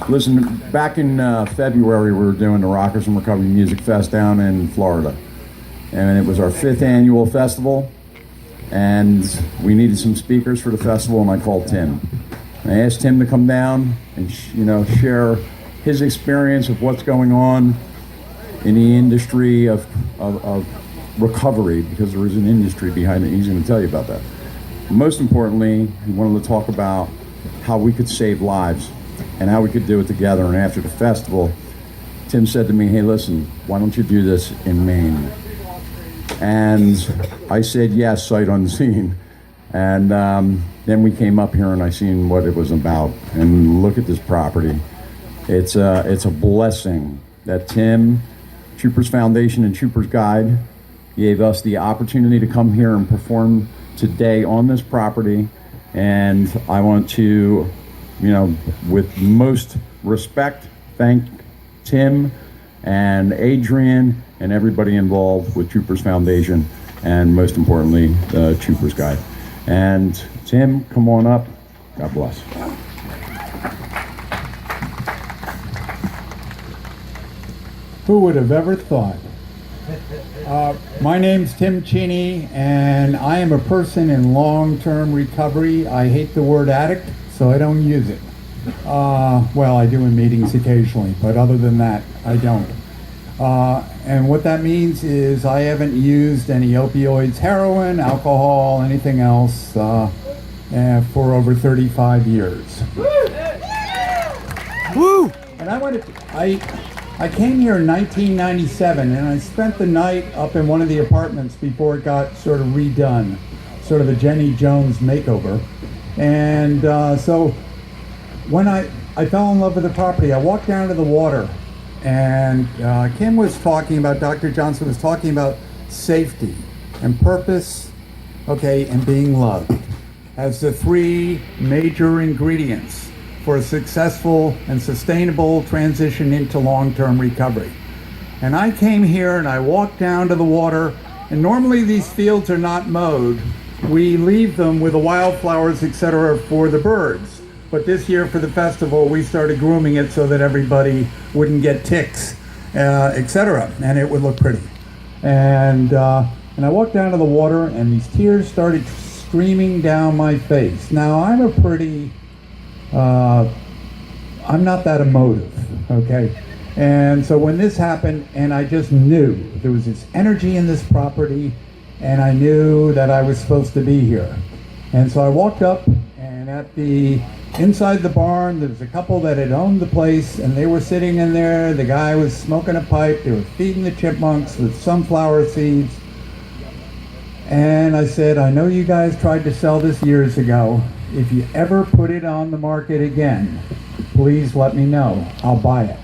Listen, back in February, we were doing the Rockers and Recovery Music Fest down in Florida. And it was our 5th annual festival. And we needed some speakers for the festival, and I called Tim. I asked Tim to come down and share his experience of what's going on in the industry of recovery, because there is an industry behind it. He's going to tell you about that. Most importantly, he wanted to talk about how we could save lives and how we could do it together. And after the festival, Tim said to me, "Hey, listen, why don't you do this in Maine?" And I said yes, sight unseen. And then we came up here and I seen what it was about. And look at this property. It's a blessing that Tim, Choopers Foundation and Choopers Guide, gave us the opportunity to come here and perform today on this property. And I want to, with most respect, thank Tim and Adrian and everybody involved with Choopers Foundation, and most importantly, the Choopers Guide. And Tim, come on up. God bless. Who would have ever thought? My name's Tim Cheney, and I am a person in long-term recovery. I hate the word addict, so I don't use it. Well, I do in meetings occasionally, but other than that, I don't. And what that means is I haven't used any opioids, heroin, alcohol, anything else for over 35 years. Woo! And I came here in 1997, and I spent the night up in one of the apartments before it got sort of redone, sort of a Jenny Jones makeover. And so when I fell in love with the property, I walked down to the water, and Kim was talking about, Dr. Johnson was talking about safety and purpose, and being loved as the 3 major ingredients for a successful and sustainable transition into long-term recovery. And I came here and I walked down to the water, and normally these fields are not mowed. We leave them with the wildflowers, etc., for the birds. But this year for the festival, we started grooming it so that everybody wouldn't get ticks, etc., and it would look pretty. And I walked down to the water, and these tears started streaming down my face. Now, I'm not that emotive, And so when this happened, and I just knew there was this energy in this property, and I knew that I was supposed to be here. And so I walked up, and inside the barn, there was a couple that had owned the place, and they were sitting in there. The guy was smoking a pipe. They were feeding the chipmunks with sunflower seeds. And I said, "I know you guys tried to sell this years ago. If you ever put it on the market again, please let me know. I'll buy it."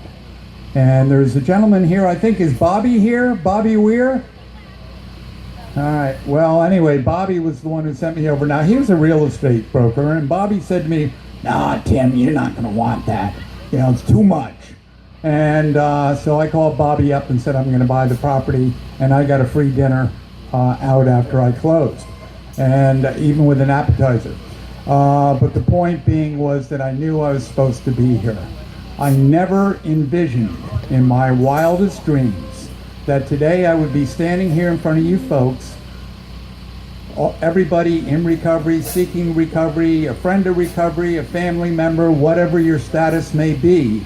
And there's a gentleman here, I think, is Bobby here? Bobby Weir? All right, well, anyway, Bobby was the one who sent me over. Now, he was a real estate broker, and Bobby said to me, "Nah, Tim, you're not going to want that. It's too much." And so I called Bobby up and said, "I'm going to buy the property," and I got a free dinner out after I closed, and even with an appetizer. But the point being was that I knew I was supposed to be here. I never envisioned in my wildest dreams that today I would be standing here in front of you folks, everybody in recovery, seeking recovery, a friend of recovery, a family member, whatever your status may be,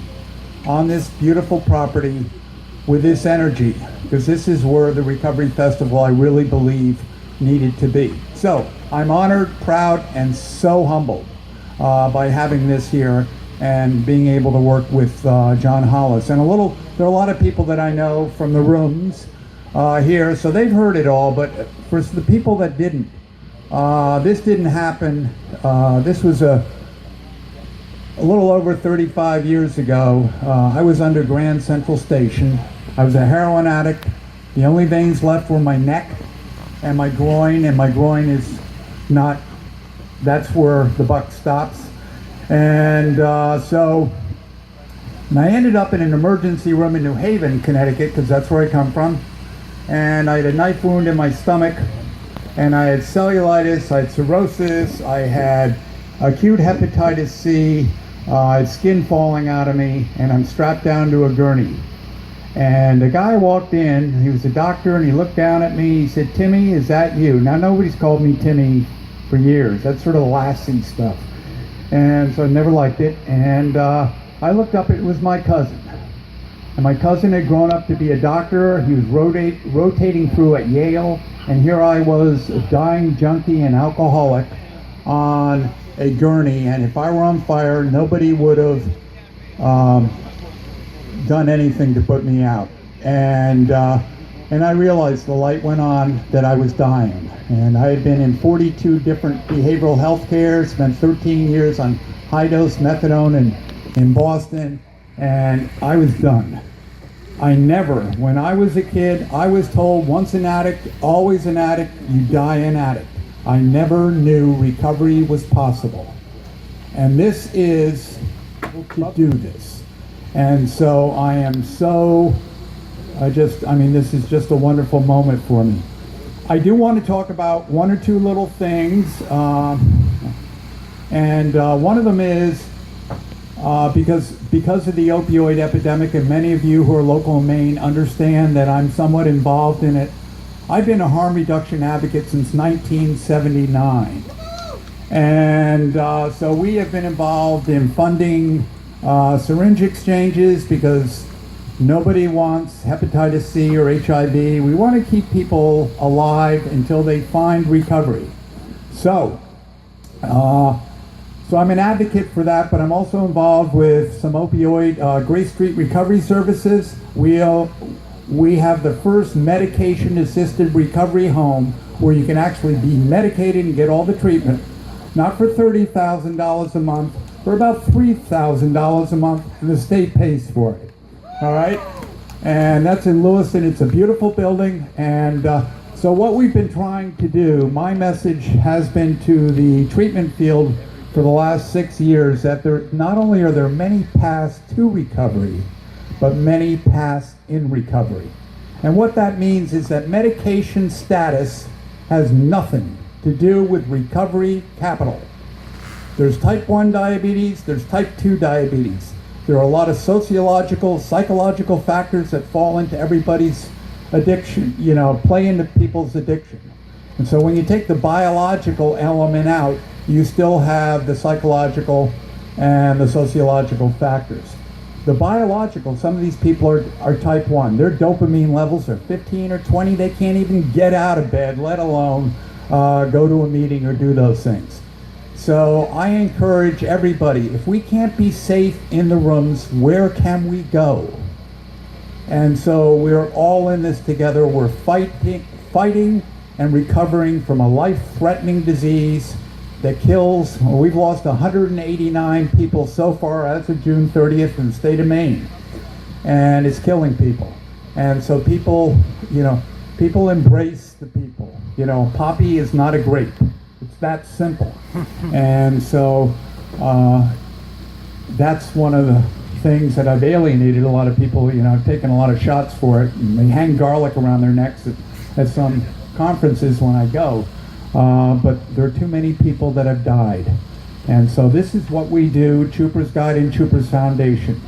on this beautiful property with this energy, because this is where the Recovery Festival, I really believe, needed to be. So I'm honored, proud, and so humbled by having this here and being able to work with John Hollis. And there are a lot of people that I know from the rooms here, so they've heard it all, but for the people that didn't, this didn't happen. This was a little over 35 years ago. I was under Grand Central Station. I was a heroin addict. The only veins left were my neck and my groin is not, that's where the buck stops. And so I ended up in an emergency room in New Haven, Connecticut, because that's where I come from. And I had a knife wound in my stomach, and I had cellulitis, I had cirrhosis, I had acute hepatitis C, I had skin falling out of me, and I'm strapped down to a gurney. And a guy walked in, he was a doctor, and he looked down at me, he said, "Timmy, is that you?" Now, nobody's called me Timmy for years. That's sort of lassie stuff. And so I never liked it. And I looked up, it was my cousin. And my cousin had grown up to be a doctor. He was rotating through at Yale. And here I was, a dying junkie and alcoholic on a gurney. And if I were on fire, nobody would have done anything to put me out. And I realized the light went on that I was dying. And I had been in 42 different behavioral health care, spent 13 years on high-dose methadone in Boston, and I was done. I never, when I was a kid, I was told once an addict, always an addict, you die an addict. I never knew recovery was possible. And this is to do this. And so I am so, this is just a wonderful moment for me. I do want to talk about one or two little things. And one of them is, because of the opioid epidemic, and many of you who are local in Maine understand that I'm somewhat involved in it. I've been a harm reduction advocate since 1979. And so we have been involved in funding syringe exchanges because nobody wants hepatitis C or HIV. We want to keep people alive until they find recovery. So I'm an advocate for that, but I'm also involved with some opioid Grace Street Recovery Services. We have the first medication-assisted recovery home where you can actually be medicated and get all the treatment, not for $30,000 a month, for about $3,000 a month, and the state pays for it. All right? And that's in Lewiston. It's a beautiful building. And so what we've been trying to do, my message has been to the treatment field for the last 6 years, that there not only are there many paths to recovery, but many paths in recovery. And what that means is that medication status has nothing to do with recovery capital. There's type 1 diabetes, there's type 2 diabetes. There are a lot of sociological, psychological factors that fall into everybody's addiction, play into people's addiction. And so when you take the biological element out, you still have the psychological and the sociological factors. The biological, some of these people are type 1. Their dopamine levels are 15 or 20. They can't even get out of bed, let alone go to a meeting or do those things. So I encourage everybody, if we can't be safe in the rooms, where can we go? And so we're all in this together. We're fighting and recovering from a life-threatening disease that kills, we've lost 189 people so far as of June 30th in the state of Maine. And it's killing people. And so people embrace the people. Poppy is not a grape. It's that simple. And so that's one of the things that I've alienated a lot of people. I've taken a lot of shots for it. And they hang garlic around their necks at some conferences when I go. But there are too many people that have died. And so this is what we do, Choopers Guide and Choopers Foundation.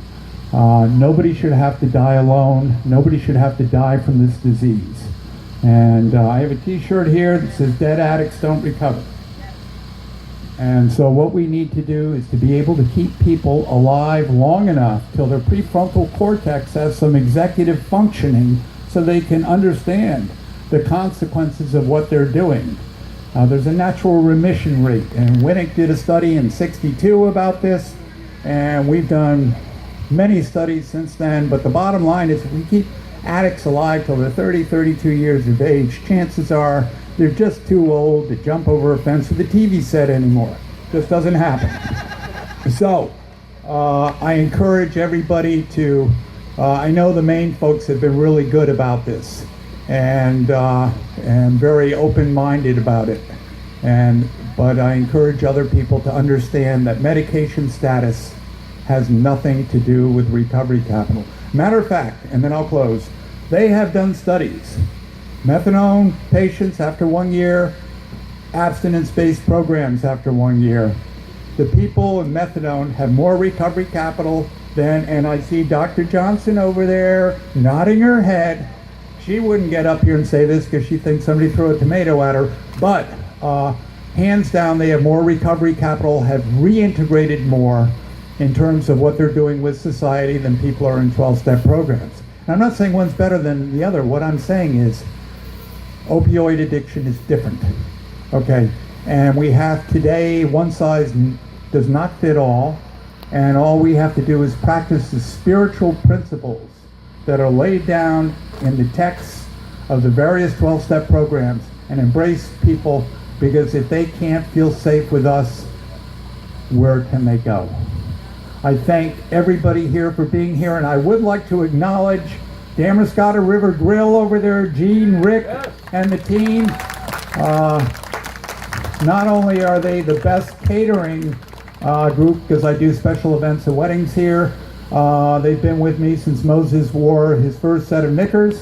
Nobody should have to die alone. Nobody should have to die from this disease. And I have a t-shirt here that says "Dead Addicts Don't Recover." And so what we need to do is to be able to keep people alive long enough till their prefrontal cortex has some executive functioning so they can understand the consequences of what they're doing. There's a natural remission rate, and Winnick did a study in '62 about this, and we've done many studies since then, but the bottom line is if we keep addicts alive till they're 30, 32 years of age, chances are they're just too old to jump over a fence with a TV set anymore. Just doesn't happen. So, I encourage everybody to, I know the Maine folks have been really good about this, and very open-minded about it. But I encourage other people to understand that medication status has nothing to do with recovery capital. Matter of fact, and then I'll close, they have done studies. Methadone patients after 1 year, abstinence-based programs after 1 year. the people in methadone have more recovery capital than, and I see Dr. Johnson over there nodding her head. She wouldn't get up here and say this because she thinks somebody threw a tomato at her, but hands down, they have more recovery capital, have reintegrated more in terms of what they're doing with society than people are in 12-step programs. And I'm not saying one's better than the other. What I'm saying is opioid addiction is different, okay? And we have today, one size does not fit all, and all we have to do is practice the spiritual principles that are laid down in the texts of the various 12-step programs and embrace people, because if they can't feel safe with us, where can they go? I thank everybody here for being here, and I would like to acknowledge Damascotta River Grill over there, Gene, Rick, and the team. Not only are they the best catering group, because I do special events and weddings here, they've been with me since Moses wore his first set of knickers,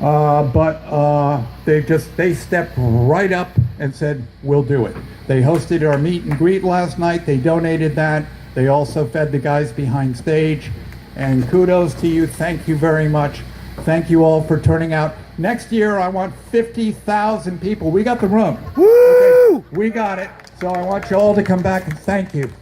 but they stepped right up and said, we'll do it. They hosted our meet and greet last night. They donated that. They also fed the guys behind stage. And kudos to you. Thank you very much. Thank you all for turning out. Next year, I want 50,000 people. We got the room. Woo! Okay, we got it. So I want you all to come back and thank you.